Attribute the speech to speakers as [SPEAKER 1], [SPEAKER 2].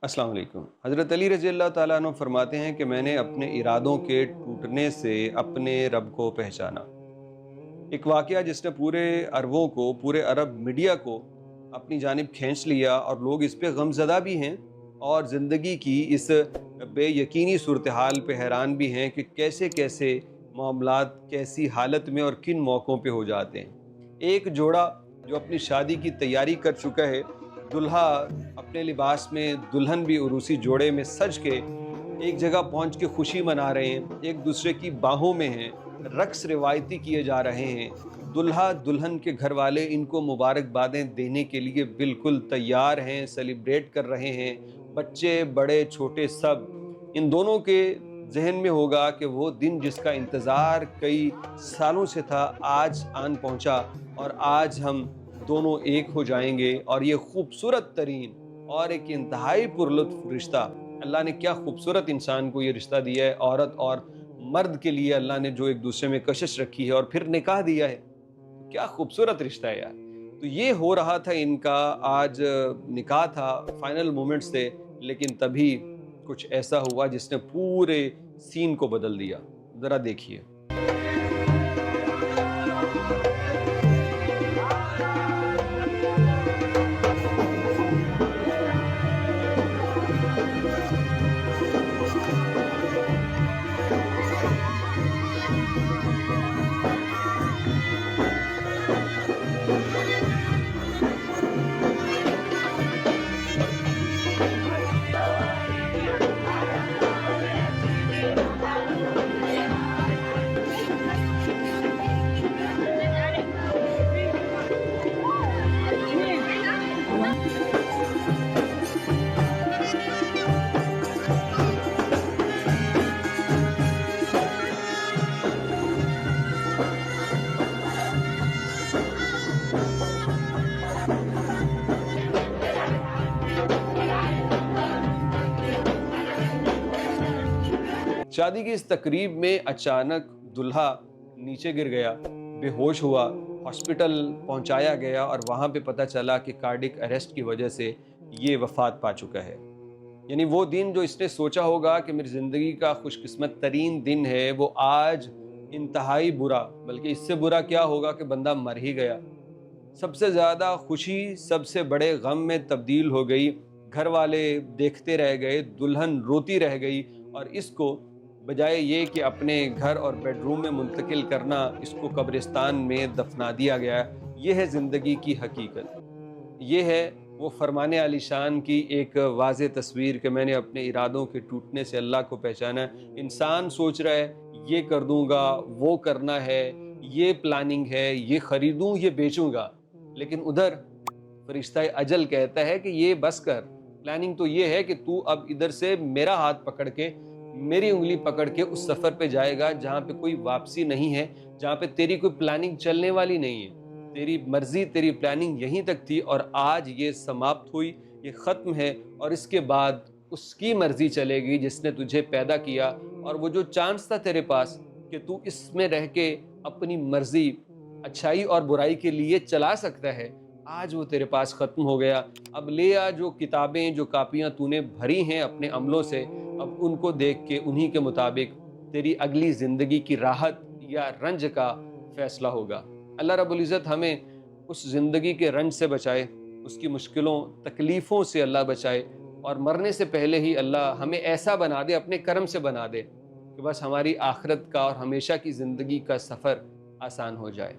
[SPEAKER 1] अस्सलाम वालेकुम। हज़रत अली रज़ी अल्लाह ताला अन्हु फरमाते हैं कि मैंने अपने इरादों के टूटने से अपने रब को पहचाना। एक वाक़या जिसने पूरे अरबों को, पूरे अरब मीडिया को अपनी जानिब खींच लिया और लोग इस पे गमज़दा भी हैं और ज़िंदगी की इस बेयकीनी सूरत हाल पे हैरान भी हैं कि कैसे-कैसे मामलात कैसी हालत में और किन मौक़ों पे हो जाते हैं। एक जोड़ा जो अपनी शादी की तैयारी कर चुका है, दुल्हा अपने लिबास में, दुल्हन भी उरूसी जोड़े में सज के एक जगह पहुंच के खुशी मना रहे हैं, एक दूसरे की बाहों में हैं, रक्स रिवायती किए जा रहे हैं। दुल्हा दुल्हन के घर वाले इनको मुबारकबादें देने के लिए बिल्कुल तैयार हैं, सेलिब्रेट कर रहे हैं। बच्चे बड़े छोटे सब, इन दोनों के जहन में होगा कि वो दिन जिसका इंतज़ार कई सालों से था आज आन पहुंचा और आज हम दोनों एक हो जाएंगे। और ये खूबसूरत तरीन और एक इंतहाई पुरलुत्फ रिश्ता, अल्लाह ने क्या खूबसूरत इंसान को ये रिश्ता दिया है। औरत और मर्द के लिए अल्लाह ने जो एक दूसरे में कशिश रखी है और फिर निकाह दिया है, क्या खूबसूरत रिश्ता है यार। तो ये हो रहा था इनका, आज निकाह था, फाइनल मोमेंट्स थे, लेकिन तभी कुछ ऐसा हुआ जिसने पूरे सीन को बदल दिया। ज़रा देखिए। शादी की इस तकरीब में अचानक दुल्हा नीचे गिर गया, बेहोश हुआ, हॉस्पिटल पहुंचाया गया और वहां पे पता चला कि कार्डिक अरेस्ट की वजह से ये वफात पा चुका है। यानी वो दिन जो इसने सोचा होगा कि मेरी ज़िंदगी का खुशकिस्मत तरीन दिन है, वो आज इंतहाई बुरा, बल्कि इससे बुरा क्या होगा कि बंदा मर ही गया। सबसे ज़्यादा खुशी सबसे बड़े गम में तब्दील हो गई। घर वाले देखते रह गए, दुल्हन रोती रह गई और इसको बजाय ये कि अपने घर और बेडरूम में मुंतकिल करना, इसको कब्रिस्तान में दफना दिया गया। ये है ज़िंदगी की हकीकत। ये है वो फरमाने आलीशान की एक वाज़ेह तस्वीर कि मैंने अपने इरादों के टूटने से अल्लाह को पहचाना। इंसान सोच रहा है ये कर दूंगा, वो करना है, ये प्लानिंग है, ये ख़रीदूँ, ये बेचूंगा, लेकिन उधर फरिश्ता अजल कहता है कि ये बस कर। प्लानिंग तो ये है कि तू अब इधर से मेरा हाथ पकड़ के, मेरी उंगली पकड़ के उस सफ़र पे जाएगा जहाँ पे कोई वापसी नहीं है, जहाँ पे तेरी कोई प्लानिंग चलने वाली नहीं है। तेरी मर्जी, तेरी प्लानिंग यहीं तक थी और आज ये समाप्त हुई, ये ख़त्म है और इसके बाद उसकी मर्जी चलेगी जिसने तुझे पैदा किया। और वो जो चांस था तेरे पास कि तू इसमें रह के अपनी मर्जी अच्छाई और बुराई के लिए चला सकता है, आज वो तेरे पास ख़त्म हो गया। अब ले आ जो किताबें, जो कापियाँ तूने भरी हैं अपने अमलों से, अब उनको देख के उन्हीं के मुताबिक तेरी अगली ज़िंदगी की राहत या रंज का फ़ैसला होगा। अल्लाह रब्बुल इज़्ज़त हमें उस ज़िंदगी के रंज से बचाए, उसकी मुश्किलों तकलीफ़ों से अल्लाह बचाए और मरने से पहले ही अल्लाह हमें ऐसा बना दे, अपने करम से बना दे कि बस हमारी आखिरत का और हमेशा की ज़िंदगी का सफ़र आसान हो जाए।